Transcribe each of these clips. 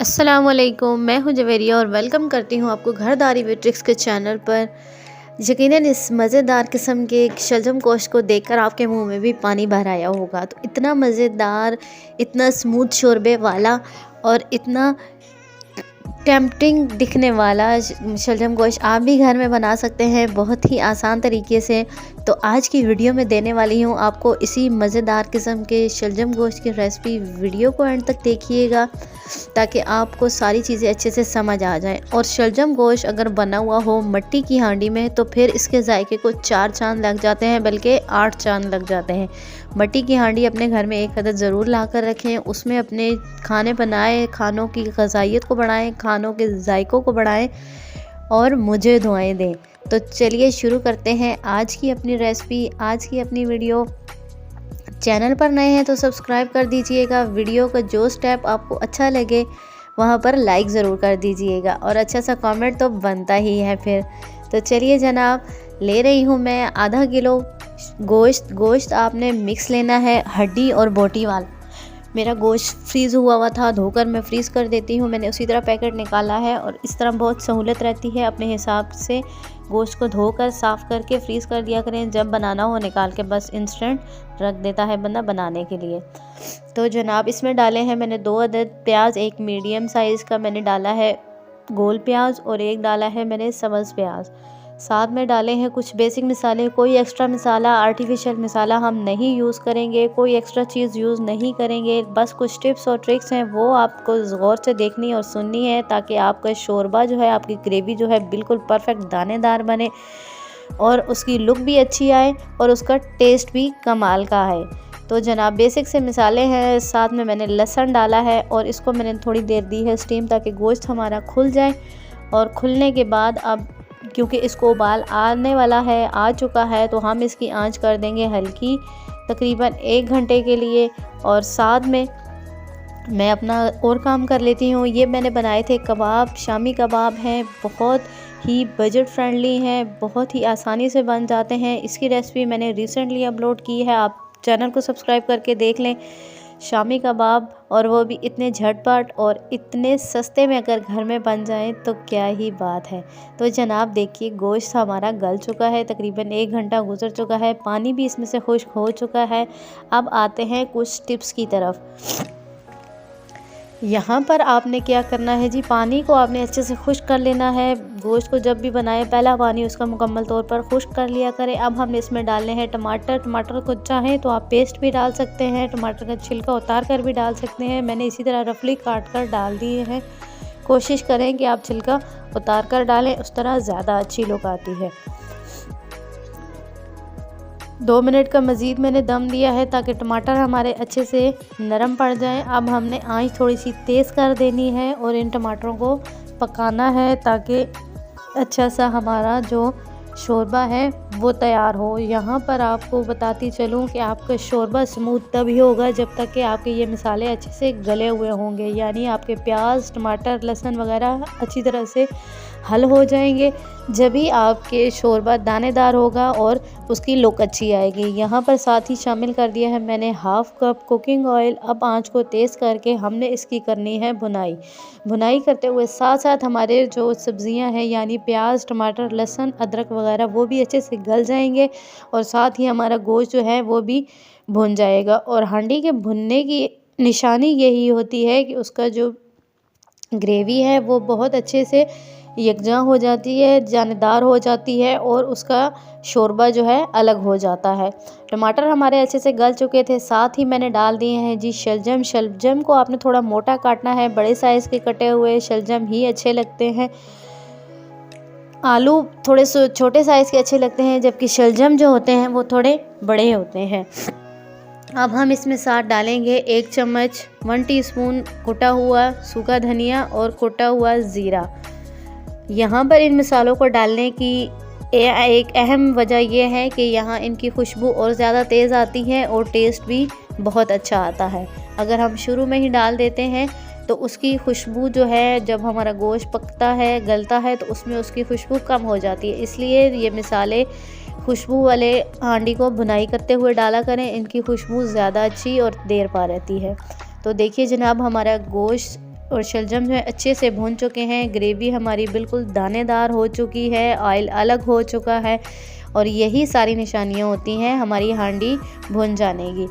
अस्सलामुअलैकुम, मैं हूं जवेरिया और वेलकम करती हूं आपको घरदारी विद ट्रिक्स के चैनल पर। यकीनन इस मज़ेदार किस्म के शलजम गोश्त को देखकर आपके मुंह में भी पानी भर आया होगा। तो इतना मज़ेदार, इतना स्मूथ शोरबे वाला और इतना टेम्पटिंग दिखने वाला शलजम गोश्त आप भी घर में बना सकते हैं बहुत ही आसान तरीके से। तो आज की वीडियो में देने वाली हूँ आपको इसी मज़ेदार किस्म के शलजम गोश्त की रेसिपी। वीडियो को एंड तक देखिएगा ताकि आपको सारी चीज़ें अच्छे से समझ आ जाएं। और शलजम गोश्त अगर बना हुआ हो मिट्टी की हांडी में तो फिर इसके जायके को 4 चांद लग जाते हैं, बल्कि 8 चांद लग जाते हैं। मिट्टी की हांडी अपने घर में एक अदद ज़रूर ला कर रखें, उसमें अपने खाने बनाएं, खानों की ग़ज़ाइयत को बढ़ाएं, खानों के जायकों को बढ़ाएं और मुझे दुआएं दें। तो चलिए शुरू करते हैं आज की अपनी रेसिपी, आज की अपनी वीडियो। चैनल पर नए हैं तो सब्सक्राइब कर दीजिएगा। वीडियो का जो स्टेप आपको अच्छा लगे वहाँ पर लाइक ज़रूर कर दीजिएगा और अच्छा सा कमेंट तो बनता ही है फिर। तो चलिए जनाब, ले रही हूँ मैं आधा किलो गोश्त आपने मिक्स लेना है, हड्डी और बोटी वाला। मेरा गोश्त फ्रीज़ हुआ था, धोकर मैं फ्रीज़ कर देती हूँ। मैंने उसी तरह पैकेट निकाला है और इस तरह बहुत सहूलत रहती है। अपने हिसाब से गोश्त को धोकर साफ़ करके फ्रीज़ कर दिया करें, जब बनाना हो निकाल के बस इंस्टेंट रख देता है बंदा बनाने के लिए। तो जनाब इसमें डाले हैं मैंने 2 अदद प्याज, एक मीडियम साइज़ का मैंने डाला है गोल प्याज और एक डाला है मैंने सब्ज़ प्याज। साथ में डाले हैं कुछ बेसिक मसाले। कोई एक्स्ट्रा मसाला, आर्टिफिशियल मसाला हम नहीं यूज़ करेंगे, कोई एक्स्ट्रा चीज़ यूज़ नहीं करेंगे। बस कुछ टिप्स और ट्रिक्स हैं वो आपको गौर से देखनी और सुननी है ताकि आपका शोरबा जो है, आपकी ग्रेवी जो है बिल्कुल परफेक्ट दानेदार बने और उसकी लुक भी अच्छी आए और उसका टेस्ट भी कमाल का आए। तो जनाब बेसिक से मसाले हैं, साथ में मैंने लहसुन डाला है और इसको मैंने थोड़ी देर दी है स्टीम ताकि गोश्त हमारा खुल जाए। और खुलने के बाद अब क्योंकि इसको उबाल आने वाला है, आ चुका है, तो हम इसकी आंच कर देंगे हल्की तकरीबन 1 घंटे के लिए। और साथ में मैं अपना और काम कर लेती हूँ। ये मैंने बनाए थे कबाब, शामी कबाब हैं, बहुत ही बजट फ्रेंडली हैं, बहुत ही आसानी से बन जाते हैं। इसकी रेसिपी मैंने रिसेंटली अपलोड की है, आप चैनल को सब्सक्राइब करके देख लें। शामी कबाब, और वो भी इतने झटपट और इतने सस्ते में अगर घर में बन जाएं तो क्या ही बात है। तो जनाब देखिए गोश्त हमारा गल चुका है, तकरीबन 1 घंटा गुजर चुका है, पानी भी इसमें से खुश्क हो चुका है। अब आते हैं कुछ टिप्स की तरफ। यहाँ पर आपने क्या करना है जी, पानी को आपने अच्छे से खुश्क कर लेना है। गोश्त को जब भी बनाए पहला पानी उसका मुकम्मल तौर पर खुश्क कर लिया करें। अब हमने इसमें डालने हैं टमाटर। टमाटर को चाहें तो आप पेस्ट भी डाल सकते हैं, टमाटर का छिलका उतार कर भी डाल सकते हैं। मैंने इसी तरह रफली काट कर डाल दिए हैं। कोशिश करें कि आप छिलका उतार कर डालें, उस तरह ज़्यादा अच्छी लुक आती है। 2 मिनट का मज़ीद मैंने दम दिया है ताकि टमाटर हमारे अच्छे से नरम पड़ जाएं। अब हमने आंच थोड़ी सी तेज़ कर देनी है और इन टमाटरों को पकाना है ताकि अच्छा सा हमारा जो शोरबा है वो तैयार हो। यहाँ पर आपको बताती चलूँ कि आपका शोरबा स्मूथ तभी होगा जब तक कि आपके ये मसाले अच्छे से गले हुए होंगे, यानी आपके प्याज, टमाटर, लहसुन वगैरह अच्छी तरह से हल हो जाएंगे। जब भी आपके शोरबा दानेदार होगा और उसकी लुक अच्छी आएगी। यहाँ पर साथ ही शामिल कर दिया है मैंने हाफ़ कप कुकिंग ऑयल। अब आंच को तेज़ करके हमने इसकी करनी है भुनाई करते हुए साथ साथ हमारे जो सब्ज़ियाँ हैं यानी प्याज, टमाटर, लहसुन, अदरक वगैरह वो भी अच्छे से गल जाएंगे और साथ ही हमारा गोश्त जो है वो भी भुन जाएगा। और हांडी के भुनने की निशानी यही होती है कि उसका जो ग्रेवी है वो बहुत अच्छे से यकजा हो जाती है, जानेदार हो जाती है और उसका शोरबा जो है अलग हो जाता है। टमाटर हमारे अच्छे से गल चुके थे, साथ ही मैंने डाल दिए हैं जी शलजम। शलजम को आपने थोड़ा मोटा काटना है, बड़े साइज़ के कटे हुए शलजम ही अच्छे लगते हैं। आलू थोड़े से छोटे साइज़ के अच्छे लगते हैं, जबकि शलजम जो होते हैं वो थोड़े बड़े होते हैं। अब हम इसमें साथ डालेंगे 1 चम्मच 1 टीस्पून कुटा हुआ सूखा धनिया और कुटा हुआ ज़ीरा। यहाँ पर इन मसालों को डालने की एक अहम वजह यह है कि यहाँ इनकी खुशबू और ज़्यादा तेज़ आती है और टेस्ट भी बहुत अच्छा आता है। अगर हम शुरू में ही डाल देते हैं तो उसकी खुशबू जो है, जब हमारा गोश्त पकता है, गलता है, तो उसमें उसकी खुशबू कम हो जाती है। इसलिए ये मसाले खुशबू वाले हांडी को भुनाई करते हुए डाला करें, इनकी खुशबू ज़्यादा अच्छी और देर पा रहती है। तो देखिए जनाब हमारा गोश्त और शलजम जो है अच्छे से भून चुके हैं। ग्रेवी हमारी बिल्कुल दानेदार हो चुकी है, ऑयल अलग हो चुका है और यही सारी निशानियाँ होती हैं हमारी हांडी भुन जाने की।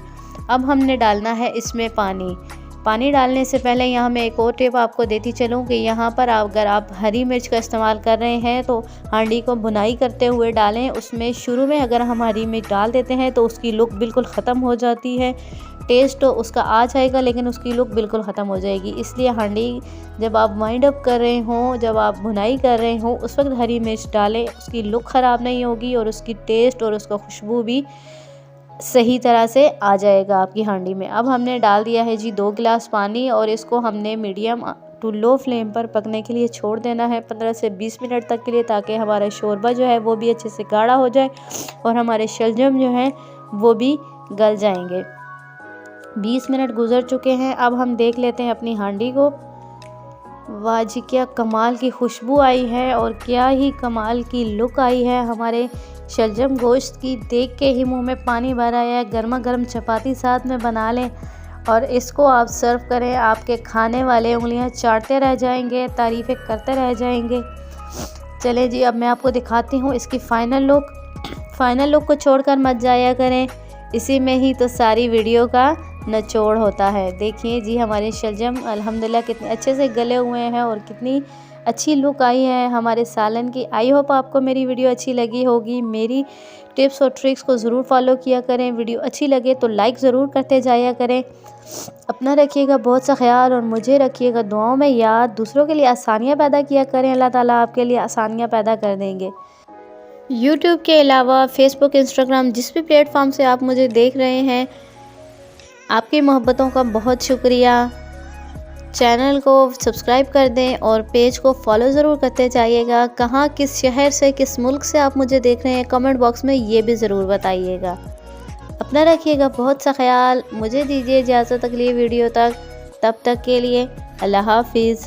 अब हमने डालना है इसमें पानी। पानी डालने से पहले यहाँ मैं एक और टिप आपको देती चलूँ कि यहाँ पर अगर आप हरी मिर्च का इस्तेमाल कर रहे हैं तो हांडी को भुनाई करते हुए डालें। उसमें शुरू में अगर हम हरी मिर्च डाल देते हैं तो उसकी लुक बिल्कुल ख़त्म हो जाती है। टेस्ट तो उसका आ जाएगा लेकिन उसकी लुक बिल्कुल ख़त्म हो जाएगी। इसलिए हांडी जब आप वाइंड अप कर रहे हों, जब आप भुनाई कर रहे हों, उस वक्त हरी मिर्च डालें। उसकी लुक ख़राब नहीं होगी और उसकी टेस्ट और उसका खुशबू भी सही तरह से आ जाएगा आपकी हांडी में। अब हमने डाल दिया है जी 2 गिलास पानी और इसको हमने मीडियम टू लो फ्लेम पर पकने के लिए छोड़ देना है 15 से 20 मिनट तक के लिए, ताकि हमारा शोरबा जो है वो भी अच्छे से गाढ़ा हो जाए और हमारे शलजम जो हैं वो भी गल जाएंगे। 20 मिनट गुजर चुके हैं। अब हम देख लेते हैं अपनी हांडी को। वाह जी, क्या कमाल की खुशबू आई है और क्या ही कमाल की लुक आई है हमारे शलजम गोश्त की। देख के ही मुंह में पानी भर आया है। गर्मा गर्म चपाती साथ में बना लें और इसको आप सर्व करें। आपके खाने वाले उंगलियां चाटते रह जाएंगे, तारीफ़ें करते रह जाएंगे। चलें जी, अब मैं आपको दिखाती हूँ इसकी फ़ाइनल लुक। फ़ाइनल लुक को छोड़कर मत जाया करें, इसी में ही तो सारी वीडियो का निचोड़ होता है। देखिए जी, हमारे शलजम अल्हम्दुलिल्लाह कितने अच्छे से गले हुए हैं और कितनी अच्छी लुक आई है हमारे सालन की। आई होप आपको मेरी वीडियो अच्छी लगी होगी। मेरी टिप्स और ट्रिक्स को ज़रूर फॉलो किया करें। वीडियो अच्छी लगे तो लाइक ज़रूर करते जाया करें। अपना रखिएगा बहुत सा ख्याल और मुझे रखिएगा दुआओं में याद। दूसरों के लिए आसानियाँ पैदा किया करें, अल्लाह ताला आपके लिए आसानियाँ पैदा कर देंगे। यूट्यूब के अलावा फेसबुक, इंस्टाग्राम, जिस भी प्लेटफॉर्म से आप मुझे देख रहे हैं, आपकी मोहब्बतों का बहुत शुक्रिया। चैनल को सब्सक्राइब कर दें और पेज को फॉलो ज़रूर करते जाइएगा। कहाँ, किस शहर से, किस मुल्क से आप मुझे देख रहे हैं, कमेंट बॉक्स में ये भी ज़रूर बताइएगा। अपना रखिएगा बहुत सा ख्याल। मुझे दीजिए इजाज़त अगली वीडियो तक। तब तक के लिए अल्लाह हाफिज़।